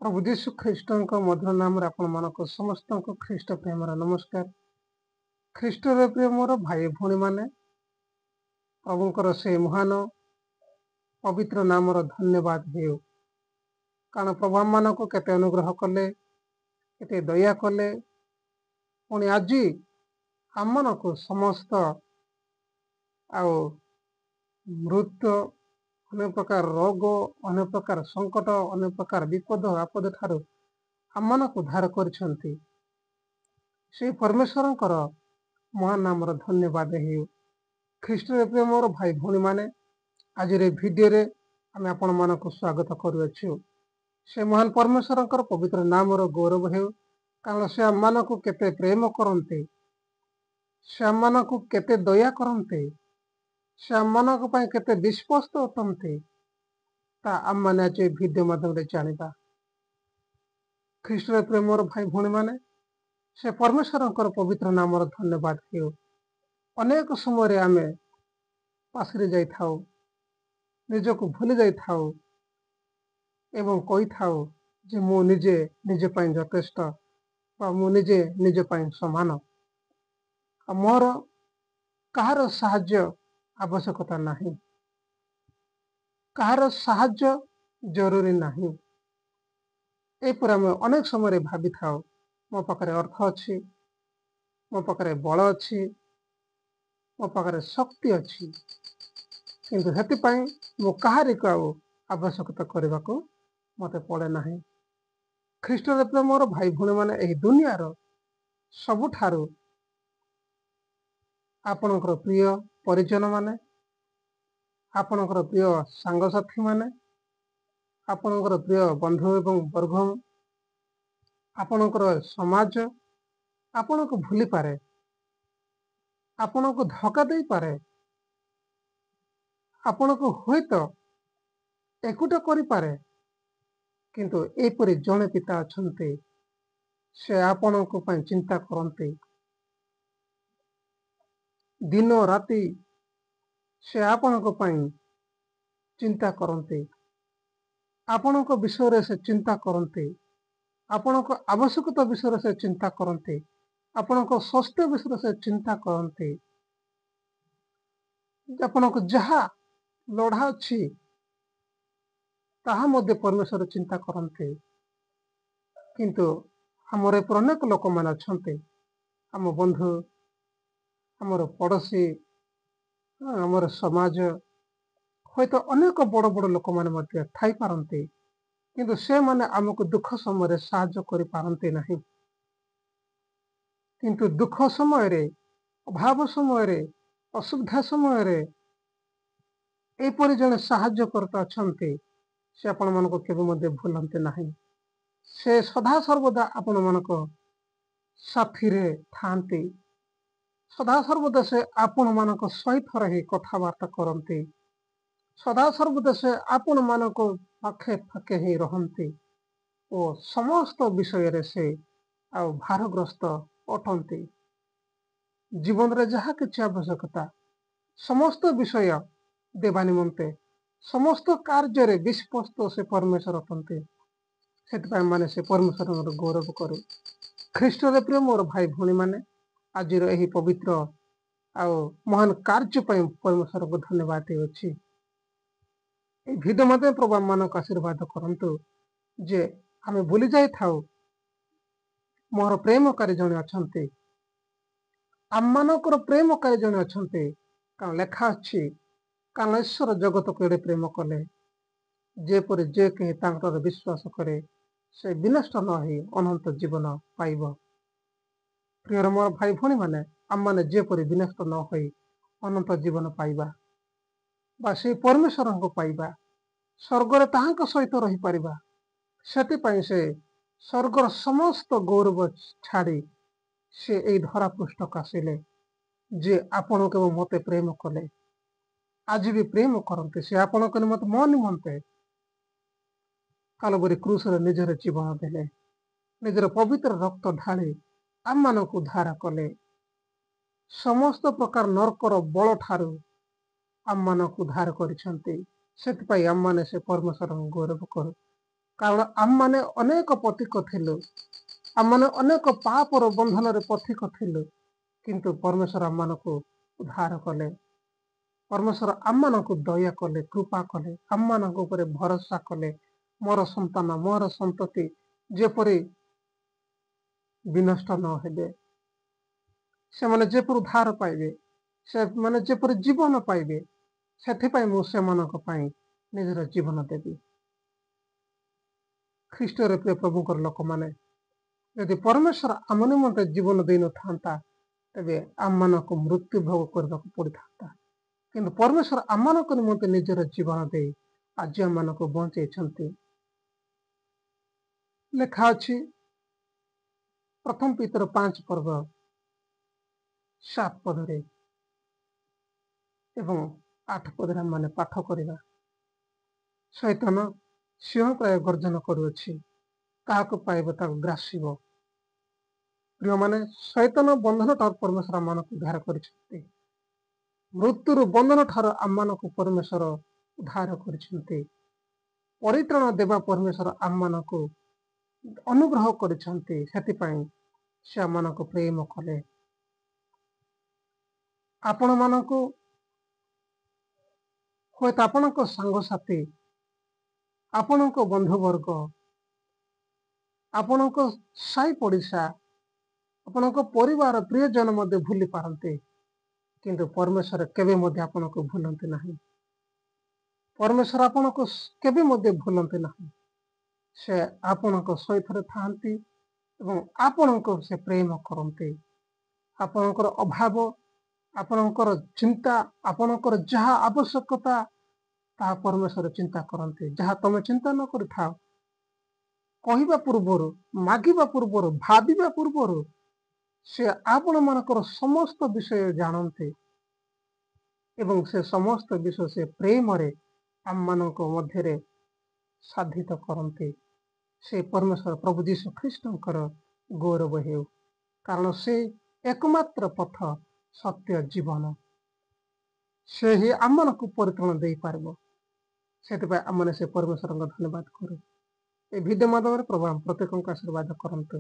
प्रभु जीशु ख्रीष्टଙ୍କ ମଧୁର ନାମରେ ଆପଣମାନଙ୍କୁ ସମସ୍ତଙ୍କୁ ଖ୍ରୀଷ୍ଟ ପ୍ରେମର ନମସ୍କାର। ଖ୍ରୀଷ୍ଟରେ ପ୍ରିୟ ମୋର ଭାଇ ଭଉଣୀମାନେ, ପ୍ରଭୁଙ୍କର ସେ ମହାନ ପବିତ୍ର ନାମର ଧନ୍ୟବାଦ ହେଉ। କାରଣ ପ୍ରଭୁ ଆମମାନଙ୍କୁ କେତେ ଅନୁଗ୍ରହ କଲେ, କେତେ ଦୟା କଲେ, ପୁଣି ଆଜି ଆମମାନଙ୍କୁ ସମସ୍ତ ଆଉ ମୃତ୍ୟୁ, ଅନେକ ପ୍ରକାର ରୋଗ, ଅନେକ ପ୍ରକାର ସଙ୍କଟ, ଅନେକ ପ୍ରକାର ବିପଦ ଆପଦ ଠାରୁ ଆମମାନଙ୍କୁ ଉଦ୍ଧାର କରିଛନ୍ତି। ସେଇ ପରମେଶ୍ୱରଙ୍କର ମହାନ ନାମର ଧନ୍ୟବାଦ ହେଉ। ଖ୍ରୀଷ୍ଟରେ ପ୍ରିୟ ମୋର ଭାଇ ଭଉଣୀମାନେ, ଆଜିର ଏ ଭିଡ଼ିଓରେ ଆମେ ଆପଣମାନଙ୍କୁ ସ୍ୱାଗତ କରୁଅଛୁ। ସେ ମହାନ ପରମେଶ୍ୱରଙ୍କର ପବିତ୍ର ନାମର ଗୌରବ ହେଉ। କାରଣ ସେ ଆମମାନଙ୍କୁ କେତେ ପ୍ରେମ କରନ୍ତି, ସେ ଆମମାନଙ୍କୁ କେତେ ଦୟା କରନ୍ତି, ସେ ଆମମାନଙ୍କ ପାଇଁ କେତେ ବିଶ୍ୱସ୍ତ ଅଟନ୍ତି, ତା ଆମମାନେ ଆଜି ଏ ଭିଡ଼ିଓ ମାଧ୍ୟମରେ ଜାଣିବା। ଖ୍ରୀଷ୍ଟରେ ପ୍ରିୟ ମୋର ଭାଇ ଭଉଣୀମାନେ, ସେ ପରମେଶ୍ୱରଙ୍କର ପବିତ୍ର ନାମର ଧନ୍ୟବାଦ ହେଉ। ଅନେକ ସମୟରେ ଆମେ ପାଶରି ଯାଇଥାଉ, ନିଜକୁ ଭୁଲି ଯାଇଥାଉ ଏବଂ କହିଥାଉ ଯେ ମୁଁ ନିଜେ ନିଜ ପାଇଁ ଯଥେଷ୍ଟ ବା ମୁଁ ନିଜେ ନିଜ ପାଇଁ ସମାନ। ମୋର କାହାର ସାହାଯ୍ୟ ଆବଶ୍ୟକତା ନାହିଁ, କାହାର ସାହାଯ୍ୟ ଜରୁରୀ ନାହିଁ। ଏପରି ଆମେ ଅନେକ ସମୟରେ ଭାବିଥାଉ, ମୋ ପାଖରେ ଅର୍ଥ ଅଛି, ମୋ ପାଖରେ ବଳ ଅଛି, ମୋ ପାଖରେ ଶକ୍ତି ଅଛି, କିନ୍ତୁ ସେଥିପାଇଁ ମୁଁ କାହାରିକୁ ଆଉ ଆବଶ୍ୟକତା କରିବାକୁ ମୋତେ ପଡ଼େ ନାହିଁ। ଖ୍ରୀଷ୍ଟରେ ପ୍ରିୟ ମୋର ଭାଇ ଭଉଣୀମାନେ, ଏହି ଦୁନିଆର ସବୁଠାରୁ ଆପଣଙ୍କର ପ୍ରିୟ ପରିଜନମାନେ, ଆପଣଙ୍କର ପ୍ରିୟ ସାଙ୍ଗସାଥୀମାନେ, ଆପଣଙ୍କର ପ୍ରିୟ ବନ୍ଧୁ ଏବଂ ବର୍ଗ, ଆପଣଙ୍କର ସମାଜ ଆପଣଙ୍କୁ ଭୁଲିପାରେ, ଆପଣଙ୍କୁ ଧୋକା ଦେଇପାରେ, ଆପଣଙ୍କୁ ହୁଏତ ଏକୁଟ କରିପାରେ, କିନ୍ତୁ ଏପରି ଜଣେ ପିତା ଅଛନ୍ତି, ସେ ଆପଣଙ୍କ ପାଇଁ ଚିନ୍ତା କରନ୍ତି। ଦିନ ରାତି ସେ ଆପଣଙ୍କ ପାଇଁ ଚିନ୍ତା କରନ୍ତି, ଆପଣଙ୍କ ବିଷୟରେ ସେ ଚିନ୍ତା କରନ୍ତି, ଆପଣଙ୍କ ଆବଶ୍ୟକତା ବିଷୟରେ ସେ ଚିନ୍ତା କରନ୍ତି, ଆପଣଙ୍କ ସ୍ୱାସ୍ଥ୍ୟ ବିଷୟରେ ସେ ଚିନ୍ତା କରନ୍ତି। ଆପଣଙ୍କ ଯାହା ଲୋଢ଼ା ଅଛି ତାହା ମଧ୍ୟ ପରମେଶ୍ୱର ଚିନ୍ତା କରନ୍ତି। କିନ୍ତୁ ଆମର ଏପରି ଅନେକ ଲୋକମାନେ ଅଛନ୍ତି, ଆମ ବନ୍ଧୁ, ଆମର ପଡ଼ୋଶୀ, ଆମର ସମାଜ, ହୁଏତ ଅନେକ ବଡ଼ ବଡ଼ ଲୋକମାନେ ମଧ୍ୟ ଥାଇପାରନ୍ତି, କିନ୍ତୁ ସେମାନେ ଆମକୁ ଦୁଃଖ ସମୟରେ ସାହାଯ୍ୟ କରିପାରନ୍ତି ନାହିଁ। କିନ୍ତୁ ଦୁଃଖ ସମୟରେ, ଅଭାବ ସମୟରେ, ଅସୁବିଧା ସମୟରେ ଏପରି ଜଣେ ସାହାଯ୍ୟକର୍ତ୍ତା ଅଛନ୍ତି, ସେ ଆପଣମାନଙ୍କୁ କେବେ ମଧ୍ୟ ଭୁଲନ୍ତି ନାହିଁ। ସେ ସଦାସର୍ବଦା ଆପଣମାନଙ୍କ ସାଥିରେ ଥାଆନ୍ତି, ସଦାସର୍ବଦା ସେ ଆପଣମାନଙ୍କ ସହିତ ରହି କଥାବାର୍ତ୍ତା କରନ୍ତି, ସଦାସର୍ବଦା ସେ ଆପଣମାନଙ୍କ ପାଖେ ପାଖେ ହିଁ ରହନ୍ତି ଓ ସମସ୍ତ ବିଷୟରେ ସେ ଆଉ ଭାରଗ୍ରସ୍ତ ଅଟନ୍ତି। ଜୀବନରେ ଯାହା କିଛି ଆବଶ୍ୟକତା ସମସ୍ତ ବିଷୟ ଦେବା ନିମନ୍ତେ ସମସ୍ତ କାର୍ଯ୍ୟରେ ବିଶ୍ୱସ୍ତ ସେ ପରମେଶ୍ୱର ଅଟନ୍ତି। ସେଥିପାଇଁ ମାନେ ସେ ପରମେଶ୍ୱରଙ୍କର ଗୌରବ କରୁ। ଖ୍ରୀଷ୍ଟରେ ପ୍ରିୟ ମୋର ଭାଇ ଭଉଣୀମାନେ, ଆଜିର ଏହି ପବିତ୍ର ଆଉ ମହାନ କାର୍ଯ୍ୟ ପାଇଁ ପରମେଶ୍ୱରଙ୍କୁ ଧନ୍ୟବାଦ ଦେଉଅଛି। ଏହି ଭିଡ଼ିଓ ମଧ୍ୟ ପ୍ରଭୁ ଆମମାନଙ୍କୁ ଆଶୀର୍ବାଦ କରନ୍ତୁ ଯେ ଆମେ ଭୁଲି ଯାଇଥାଉ ମୋର ପ୍ରେମକାରୀ ଜଣେ ଅଛନ୍ତି, ଆମମାନଙ୍କର ପ୍ରେମକାରୀ ଜଣେ ଅଛନ୍ତି। କାରଣ ଲେଖା ଅଛି, କାରଣ ଈଶ୍ୱର ଜଗତକୁ ଏଡ଼େ ପ୍ରେମ କଲେ, ଯେପରି ଯେ କେହି ତାଙ୍କର ବିଶ୍ୱାସ କରେ ସେ ବିନଷ୍ଟ ନ ହୋଇ ଅନନ୍ତ ଜୀବନ ପାଇବ। ପ୍ରିୟର ମୋର ଭାଇ ଭଉଣୀମାନେ, ଆମମାନେ ଯେପରି ବିନଷ୍ଟ ନ ହୋଇ ଅନନ୍ତ ଜୀବନ ପାଇବା ବା ସେଇ ପରମେଶ୍ୱରଙ୍କୁ ପାଇବା, ସ୍ୱର୍ଗରେ ତାହାଙ୍କ ସହିତ ରହିପାରିବା, ସେଥିପାଇଁ ସେ ସ୍ୱର୍ଗର ସମସ୍ତ ଗୌରବ ଛାଡ଼ି ସେ ଏଇ ଧରା ପୃଷ୍ଠକୁ ଆସିଲେ, ଯେ ଆପଣଙ୍କୁ ଏବଂ ମୋତେ ପ୍ରେମ କଲେ, ଆଜି ବି ପ୍ରେମ କରନ୍ତି। ସେ ଆପଣଙ୍କ ନିମନ୍ତେ ମୋ ନିମନ୍ତେ କାଲବରୀ କ୍ରୁଶରେ ନିଜର ଜୀବନ ଦେଲେ, ନିଜର ପବିତ୍ର ରକ୍ତ ଢାଳି ଆମମାନଙ୍କୁ ଉଦ୍ଧାର କଲେ, ସମସ୍ତ ପ୍ରକାର ନର୍କର ବଳ ଠାରୁ ଆମମାନଙ୍କୁ ଉଦ୍ଧାର କରିଛନ୍ତି। ସେଥିପାଇଁ ଆମମାନେ ସେ ପରମେଶ୍ୱରଙ୍କୁ ଗୌରବ କରୁ। କାରଣ ଆମମାନେ ଅନେକ ପଥିକ ଥିଲୁ, ଆମମାନେ ଅନେକ ପାପର ବନ୍ଧନରେ ପଥିକ ଥିଲୁ, କିନ୍ତୁ ପରମେଶ୍ୱର ଆମମାନଙ୍କୁ ଉଦ୍ଧାର କଲେ। ପରମେଶ୍ୱର ଆମମାନଙ୍କୁ ଦୟା କଲେ, କୃପା କଲେ, ଆମମାନଙ୍କ ଉପରେ ଭରସା କଲେ। ମୋର ସନ୍ତାନ, ମୋର ସନ୍ତତି ଯେପରି ବିନଷ୍ଟ ନ ହେବେ, ସେମାନେ ଯେପରି ଉଦ୍ଧାର ପାଇବେ, ସେମାନେ ଯେପରି ଜୀବନ ପାଇବେ, ସେଥିପାଇଁ ମୁଁ ସେମାନଙ୍କ ପାଇଁ ନିଜର ଜୀବନ ଦେବି। ଖ୍ରୀଷ୍ଟରେ ପ୍ରିୟ ପ୍ରଭୁଙ୍କର ଲୋକମାନେ, ଯଦି ପରମେଶ୍ୱର ଆମ ନିମନ୍ତେ ଜୀବନ ଦେଇନଥାନ୍ତା, ତେବେ ଆମମାନଙ୍କୁ ମୃତ୍ୟୁ ଭୋଗ କରିବାକୁ ପଡ଼ିଥାନ୍ତା। କିନ୍ତୁ ପରମେଶ୍ୱର ଆମମାନଙ୍କ ନିମନ୍ତେ ନିଜର ଜୀବନ ଦେଇ ଆଜି ଆମମାନଙ୍କୁ ବଞ୍ଚେଇଛନ୍ତି। ଲେଖା ଅଛି ପ୍ରଥମ ପିତର 5 ପର୍ବ 7 ପଦରେ ଏବଂ 8 ପଦରେ ଆମମାନେ ପାଠ କରିବା। ଶୈତାନ ସିଂହ ପ୍ରାୟ ଗର୍ଜନ କରୁଅଛି, କାହାକୁ ପାଇବ ତାକୁ ଗ୍ରାସିବ। ପ୍ରିୟମାନେ, ଶୈତାନ ବନ୍ଧନ ଠାରୁ ପରମେଶ୍ୱର ଆମମାନଙ୍କୁ ଉଦ୍ଧାର କରିଛନ୍ତି। ମୃତ୍ୟୁରୁ ବନ୍ଧନ ଠାରୁ ଆମମାନଙ୍କୁ ପରମେଶ୍ୱର ଉଦ୍ଧାର କରିଛନ୍ତି। ପରିତ୍ରାଣ ଦେବା ପରମେଶ୍ୱର ଆମମାନଙ୍କୁ ଅନୁଗ୍ରହ କରିଛନ୍ତି। ସେଥିପାଇଁ ସେ ଆମମାନଙ୍କୁ ପ୍ରେମ କଲେ। ଆପଣମାନଙ୍କୁ ହୁଏତ ଆପଣଙ୍କ ସାଙ୍ଗସାଥି, ଆପଣଙ୍କ ବନ୍ଧୁବର୍ଗ, ଆପଣଙ୍କ ସାହି ପଡ଼ିଶା, ଆପଣଙ୍କ ପରିବାର ପ୍ରିୟଜନ ମଧ୍ୟ ଭୁଲି ପାରନ୍ତି, କିନ୍ତୁ ପରମେଶ୍ୱର କେବେ ମଧ୍ୟ ଆପଣଙ୍କୁ ଭୁଲନ୍ତି ନାହିଁ। ପରମେଶ୍ୱର ଆପଣଙ୍କୁ କେବେ ମଧ୍ୟ ଭୁଲନ୍ତି ନାହିଁ। ସେ ଆପଣଙ୍କ ସହିତ ଥାଆନ୍ତି ଏବଂ ଆପଣଙ୍କୁ ସେ ପ୍ରେମ କରନ୍ତି। ଆପଣଙ୍କର ଅଭାବ, ଆପଣଙ୍କର ଚିନ୍ତା, ଆପଣଙ୍କର ଯାହା ଆବଶ୍ୟକତା, ତାହା ପରମେଶ୍ୱର ଚିନ୍ତା କରନ୍ତି। ଯାହା ତମେ ଚିନ୍ତା ନ କରିଥାଅ, କହିବା ପୂର୍ବରୁ, ମାଗିବା ପୂର୍ବରୁ, ଭାବିବା ପୂର୍ବରୁ ସେ ଆପଣମାନଙ୍କର ସମସ୍ତ ବିଷୟ ଜାଣନ୍ତି ଏବଂ ସେ ସମସ୍ତ ବିଷୟ ସେ ପ୍ରେମରେ ଆମମାନଙ୍କ ମଧ୍ୟରେ ସାଧିତ କରନ୍ତି। ସେ ପରମେଶ୍ୱର ପ୍ରଭୁ ଯୀଶୁ ଖ୍ରୀଷ୍ଟଙ୍କର ଗୌରବ ହେଉ, କାରଣ ସେ ଏକମାତ୍ର ପଥ, ସତ୍ୟ, ଜୀବନ। ସେ ହିଁ ଆମମାନଙ୍କୁ ପରିତ୍ରାଣ ଦେଇପାରିବ। ସେଥିପାଇଁ ଆମମାନେ ସେ ପରମେଶ୍ୱରଙ୍କ ଧନ୍ୟବାଦ କରୁ। ଏ ଭିଡ଼ିଓ ମାଧ୍ୟମରେ ପ୍ରଭୁ ଆମ ପ୍ରତ୍ୟେକଙ୍କୁ ଆଶୀର୍ବାଦ କରନ୍ତୁ।